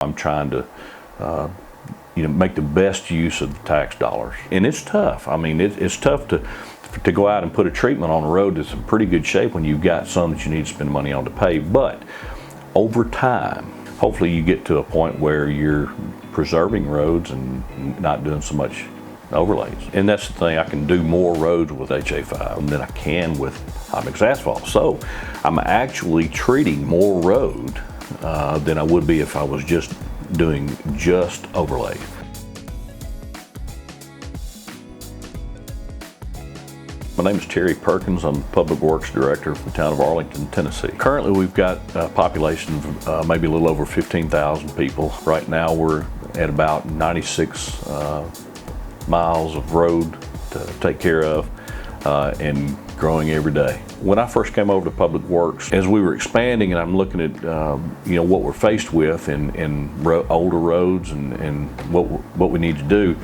I'm trying to make the best use of the tax dollars. And it's tough. I mean, it's tough to go out and put a treatment on a road that's in pretty good shape when you've got some that you need to spend money on to pave. But over time, hopefully you get to a point where you're preserving roads and not doing so much overlays. And that's the thing, I can do more roads with HA5 than I can with hot mix asphalt. So I'm actually treating more road than I would be if I was just doing just overlays. My name is Terry Perkins. I'm Public Works Director for the town of Arlington, Tennessee. Currently we've got a population of maybe a little over 15,000 people. Right now we're at about 96 miles of road to take care of and growing every day. When I first came over to Public Works, as we were expanding and I'm looking at what we're faced with in older roads and what we need to do,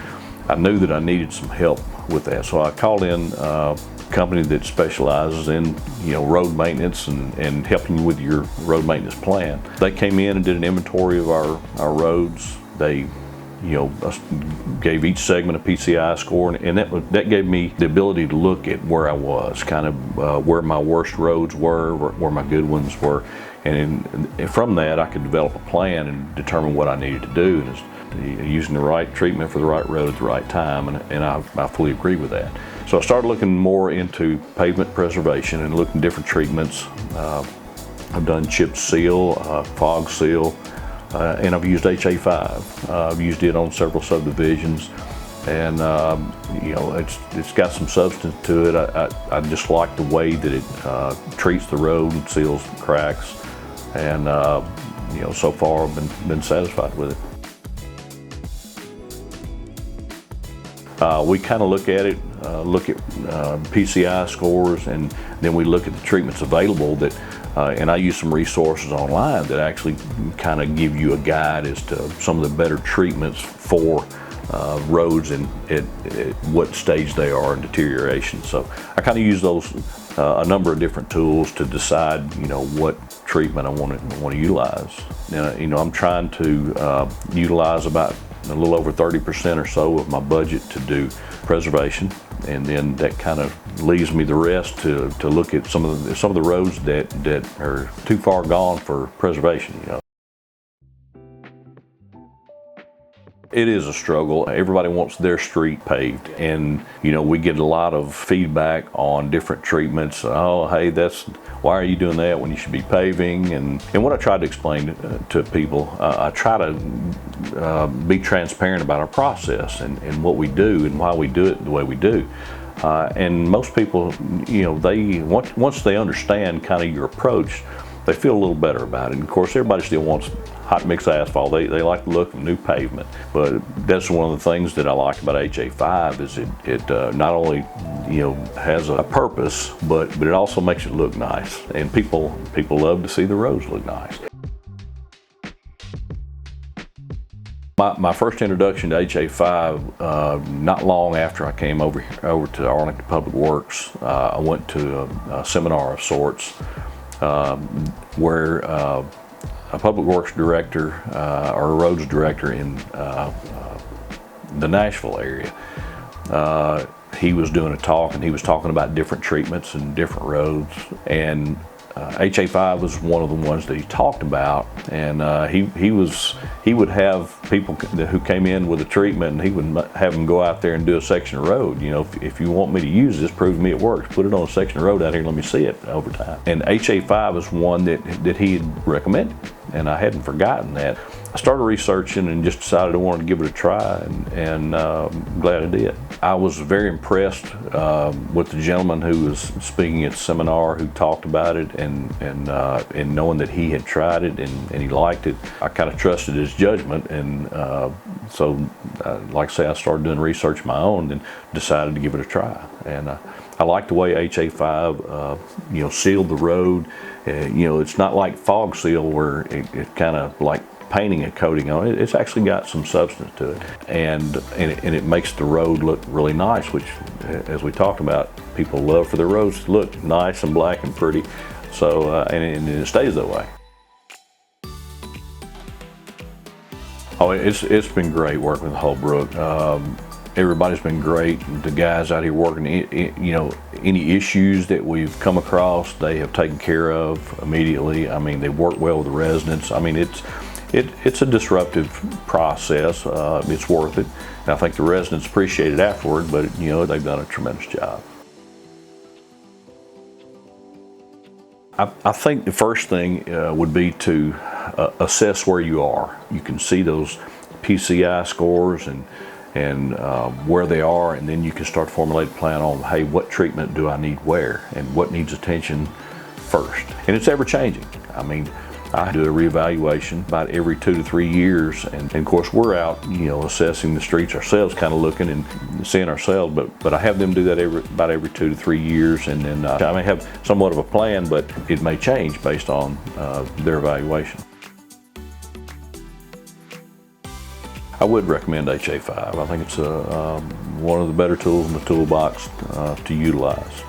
I knew that I needed some help with that. So I called in a company that specializes in road maintenance and helping you with your road maintenance plan. They came in and did an inventory of our roads. They gave each segment a PCI score, and that gave me the ability to look at where I was, kind of where my worst roads were, where my good ones were, and from that I could develop a plan and determine what I needed to do, and using the right treatment for the right road at the right time, and I fully agree with that. So I started looking more into pavement preservation and looking at different treatments. I've done chip seal, fog seal, and I've used HA5. I've used it on several subdivisions, and it's got some substance to it. I just like the way that it treats the road and seals cracks, and so far I've been satisfied with it. We kind of look at it, look at PCI scores, and then we look at the treatments available and I use some resources online that actually kind of give you a guide as to some of the better treatments for roads and at what stage they are in deterioration. So I kind of use those, a number of different tools to decide, what treatment I want to utilize. I'm trying to utilize about a little over 30% or so of my budget to do preservation, and then that kind of leaves me the rest to look at some of the roads that are too far gone for preservation. It is a struggle. Everybody wants their street paved, and we get a lot of feedback on different treatments. Oh, hey, why are you doing that when you should be paving? And what I try to explain to people, I try to be transparent about our process and what we do and why we do it the way we do. And most people, once they understand kind of your approach, they feel a little better about it. And of course, everybody still wants hot mix asphalt. They like the look of new pavement. But that's one of the things that I like about HA5 is it not only has a purpose, but it also makes it look nice. And people love to see the roads look nice. My first introduction to HA5, not long after I came over to Arlington Public Works, I went to a seminar of sorts where a public works director or a roads director in the Nashville area, he was doing a talk, and he was talking about different treatments and different roads, and HA5 was one of the ones that he talked about, and he would have people who came in with a treatment, and he would have them go out there and do a section of road. If you want me to use this, prove to me it works. Put it on a section of road out here and let me see it over time. And HA5 was one that he had recommended, and I hadn't forgotten that. I started researching and just decided I wanted to give it a try, and I'm glad I did. I was very impressed with the gentleman who was speaking at the seminar who talked about it, and knowing that he had tried it and he liked it. I kind of trusted his judgment, and so like I say, I started doing research of my own and decided to give it a try. And I like the way HA5 sealed the road. It's not like fog seal where it kind of like painting a coating on it. It's actually got some substance to it, and it makes the road look really nice, which, as we talked about, people love for their roads to look nice and black and pretty. So and it stays that way. Oh, it's been great working with Holbrook. Everybody's been great. The guys out here working, you know, any issues that we've come across, they have taken care of immediately. I mean, they work well with the residents. I mean, it's a disruptive process. It's worth it. And I think the residents appreciate it afterward, but you know, they've done a tremendous job. I think the first thing would be to assess where you are. You can see those PCI scores and where they are, and then you can start to formulate a plan on, hey, what treatment do I need where, and what needs attention first. And it's ever changing. I mean, I do a reevaluation about every 2 to 3 years, and of course we're out, you know, assessing the streets ourselves, kind of looking and seeing ourselves, but I have them do that about every 2 to 3 years, and then I may have somewhat of a plan, but it may change based on their evaluation. I would recommend HA5. I think it's one of the better tools in the toolbox to utilize.